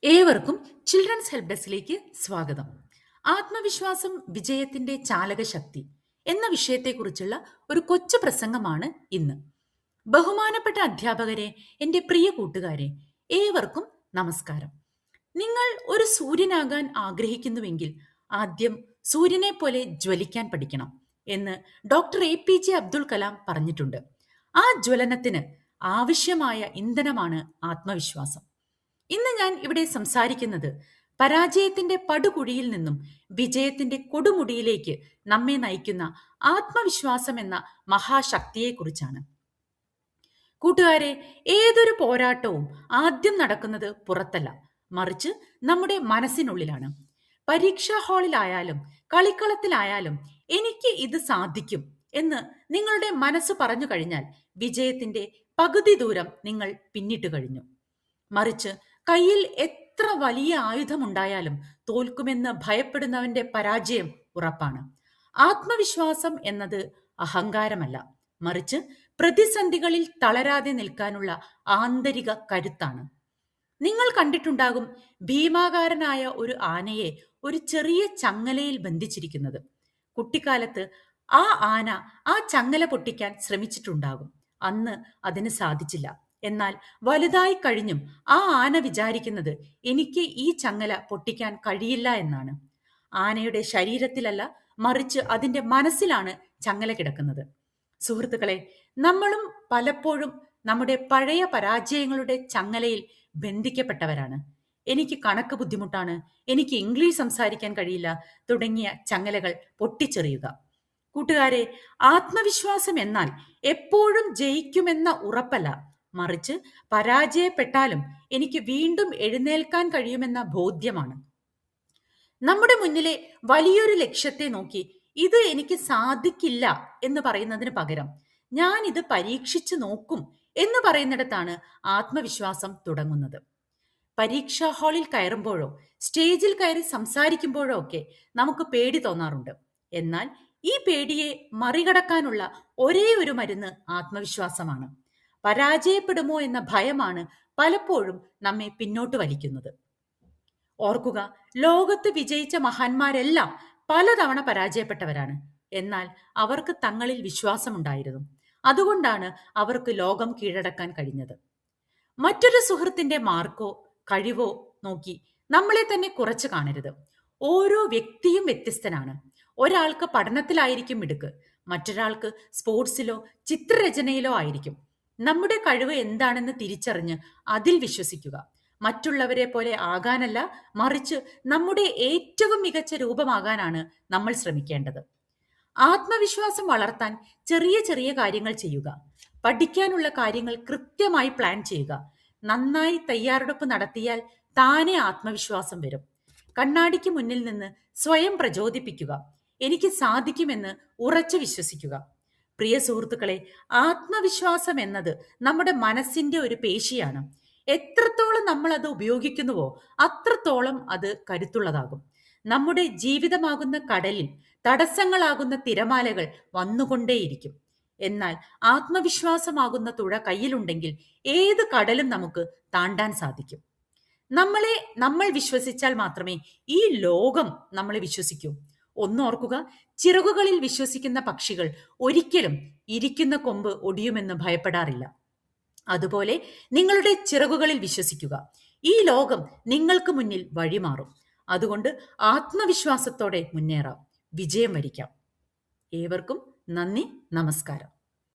ഏവർക്കും children's help ഡെസ്കിലേക്ക് സ്വാഗതം. ആത്മവിശ്വാസം വിജയത്തിന്റെ ചാലകശക്തി എന്ന വിഷയത്തെക്കുറിച്ചുള്ള ഒരു കൊച്ചു പ്രസംഗമാണ് ഇന്ന്. ബഹുമാനപ്പെട്ട അധ്യാപകരെ, എൻ്റെ പ്രിയ കൂട്ടുകാരെ, ഏവർക്കും നമസ്കാരം. നിങ്ങൾ ഒരു സൂര്യനാകാൻ ആഗ്രഹിക്കുന്നുവെങ്കിൽ ആദ്യം സൂര്യനെ പോലെ ജ്വലിക്കാൻ പഠിക്കണം എന്ന് ഡോക്ടർ APJ അബ്ദുൽ കലാം പറഞ്ഞിട്ടുണ്ട്. ആ ജ്വലനത്തിന് ആവശ്യമായ ഇന്ധനമാണ് ആത്മവിശ്വാസം. ഇന്ന് ഞാൻ ഇവിടെ സംസാരിക്കുന്നത് പരാജയത്തിന്റെ പടുകുഴിയിൽ നിന്നും വിജയത്തിന്റെ കൊടുമുടിയിലേക്ക് നമ്മെ നയിക്കുന്ന ആത്മവിശ്വാസം എന്ന മഹാശക്തിയെക്കുറിച്ചാണ്. കൂട്ടുകാരെ, ഏതൊരു പോരാട്ടവും ആദ്യം നടക്കുന്നത് പുറത്തല്ല, മറിച്ച് നമ്മുടെ മനസ്സിനുള്ളിലാണ്. പരീക്ഷാ ഹാളിലായാലും കളിക്കളത്തിലായാലും എനിക്ക് ഇത് സാധിക്കും എന്ന് നിങ്ങളുടെ മനസ്സ് പറഞ്ഞു കഴിഞ്ഞാൽ വിജയത്തിന്റെ പകുതി ദൂരം നിങ്ങൾ പിന്നിട്ട് കഴിഞ്ഞു. മറിച്ച് കയ്യിൽ എത്ര വലിയ ആയുധമുണ്ടായാലും തോൽക്കുമെന്ന് ഭയപ്പെടുന്നവന്റെ പരാജയം ഉറപ്പാണ്. ആത്മവിശ്വാസം എന്നത് അഹങ്കാരമല്ല, മറിച്ച് പ്രതിസന്ധികളിൽ തളരാതെ നിൽക്കാനുള്ള ആന്തരിക കരുത്താണ്. നിങ്ങൾ കണ്ടിട്ടുണ്ടാകും ഭീമാകാരനായ ഒരു ആനയെ ഒരു ചെറിയ ചങ്ങലയിൽ ബന്ധിച്ചിരിക്കുന്നത്. കുട്ടിക്കാലത്ത് ആ ആന ആ ചങ്ങല പൊട്ടിക്കാൻ ശ്രമിച്ചിട്ടുണ്ടാകും. അന്ന് അതിന് സാധിച്ചില്ല. എന്നാൽ വലുതായി കഴിഞ്ഞും ആ ആന വിചാരിക്കുന്നത് എനിക്ക് ഈ ചങ്ങല പൊട്ടിക്കാൻ കഴിയില്ല എന്നാണ്. ആനയുടെ ശരീരത്തിലല്ല, മറിച്ച് അതിന്റെ മനസ്സിലാണ് ചങ്ങല കിടക്കുന്നത്. സുഹൃത്തുക്കളെ, നമ്മളും പലപ്പോഴും നമ്മുടെ പഴയ പരാജയങ്ങളുടെ ചങ്ങലയിൽ ബന്ധിക്കപ്പെട്ടവരാണ്. എനിക്ക് കണക്ക് ബുദ്ധിമുട്ടാണ്, എനിക്ക് ഇംഗ്ലീഷ് സംസാരിക്കാൻ കഴിയില്ല തുടങ്ങിയ ചങ്ങലകൾ പൊട്ടിച്ചെറിയുക. കൂട്ടുകാരെ, ആത്മവിശ്വാസം എന്നാൽ എപ്പോഴും ജയിക്കുമെന്ന ഉറപ്പല്ല, മറിച്ച് പരാജയപ്പെട്ടാലും എനിക്ക് വീണ്ടും എഴുന്നേൽക്കാൻ കഴിയുമെന്ന ബോധ്യമാണ്. നമ്മുടെ മുന്നിലെ വലിയൊരു ലക്ഷ്യത്തെ നോക്കി ഇത് എനിക്ക് സാധിക്കില്ല എന്ന് പറയുന്നതിന് പകരം ഞാൻ ഇത് പരീക്ഷിച്ചു നോക്കും എന്ന് പറയുന്നിടത്താണ് ആത്മവിശ്വാസം തുടങ്ങുന്നത്. പരീക്ഷാ ഹാളിൽ കയറുമ്പോഴോ സ്റ്റേജിൽ കയറി സംസാരിക്കുമ്പോഴോ ഒക്കെ നമുക്ക് പേടി തോന്നാറുണ്ട്. എന്നാൽ ഈ പേടിയെ മറികടക്കാനുള്ള ഒരേ ഒരു മരുന്ന് ആത്മവിശ്വാസമാണ്. പരാജയപ്പെടുമോ എന്ന ഭയമാണ് പലപ്പോഴും നമ്മെ പിന്നോട്ട് വലിക്കുന്നത്. ഓർക്കുക, ലോകത്ത് വിജയിച്ച മഹാന്മാരെല്ലാം പലതവണ പരാജയപ്പെട്ടവരാണ്. എന്നാൽ അവർക്ക് തങ്ങളിൽ വിശ്വാസമുണ്ടായിരുന്നു. അതുകൊണ്ടാണ് അവർക്ക് ലോകം കീഴടക്കാൻ കഴിഞ്ഞത്. മറ്റൊരു സുഹൃത്തിന്റെ മാർക്കോ കഴിവോ നോക്കി നമ്മളെ തന്നെ കുറച്ച് കാണരുത്. ഓരോ വ്യക്തിയും വ്യത്യസ്തനാണ്. ഒരാൾക്ക് പഠനത്തിലായിരിക്കും മിടുക്ക്, മറ്റൊരാൾക്ക് സ്പോർട്സിലോ ചിത്രരചനയിലോ ആയിരിക്കും. നമ്മുടെ കഴിവ് എന്താണെന്ന് തിരിച്ചറിഞ്ഞ് അതിൽ വിശ്വസിക്കുക. മറ്റുള്ളവരെ പോലെ ആകാനല്ല, മറിച്ച് നമ്മുടെ ഏറ്റവും മികച്ച രൂപമാകാനാണ് നമ്മൾ ശ്രമിക്കേണ്ടത്. ആത്മവിശ്വാസം വളർത്താൻ ചെറിയ ചെറിയ കാര്യങ്ങൾ ചെയ്യുക. പഠിക്കാനുള്ള കാര്യങ്ങൾ കൃത്യമായി പ്ലാൻ ചെയ്യുക. നന്നായി തയ്യാറെടുപ്പ് നടത്തിയാൽ താനെ ആത്മവിശ്വാസം വരും. കണ്ണാടിക്ക് മുന്നിൽ നിന്ന് സ്വയം പ്രചോദിപ്പിക്കുക. എനിക്ക് സാധിക്കുമെന്ന് ഉറച്ചു വിശ്വസിക്കുക. പ്രിയ സുഹൃത്തുക്കളെ, ആത്മവിശ്വാസം എന്നത് നമ്മുടെ മനസ്സിന്റെ ഒരു പേശിയാണ്. എത്രത്തോളം നമ്മൾ അത് ഉപയോഗിക്കുന്നുവോ അത്രത്തോളം അത് കരുത്തുള്ളതാകും. നമ്മുടെ ജീവിതമാകുന്ന കടലിൽ തടസ്സങ്ങളാകുന്ന തിരമാലകൾ വന്നുകൊണ്ടേയിരിക്കും. എന്നാൽ ആത്മവിശ്വാസമാകുന്ന തുഴ കയ്യിലുണ്ടെങ്കിൽ ഏത് കടലും നമുക്ക് താണ്ടാൻ സാധിക്കും. നമ്മൾ വിശ്വസിച്ചാൽ മാത്രമേ ഈ ലോകം നമ്മളെ വിശ്വസിക്കൂ. ഒന്നോർക്കുക, ചിറകുകളിൽ വിശ്വസിക്കുന്ന പക്ഷികൾ ഒരിക്കലും ഇരിക്കുന്ന കൊമ്പ് ഒടിയുമെന്ന് ഭയപ്പെടാറില്ല. അതുപോലെ നിങ്ങളുടെ ചിറകുകളിൽ വിശ്വസിക്കുക. ഈ ലോകം നിങ്ങൾക്ക് മുന്നിൽ വഴിമാറും. അതുകൊണ്ട് ആത്മവിശ്വാസത്തോടെ മുന്നേറാം, വിജയം വരിക്കാം. ഏവർക്കും നന്ദി, നമസ്കാരം.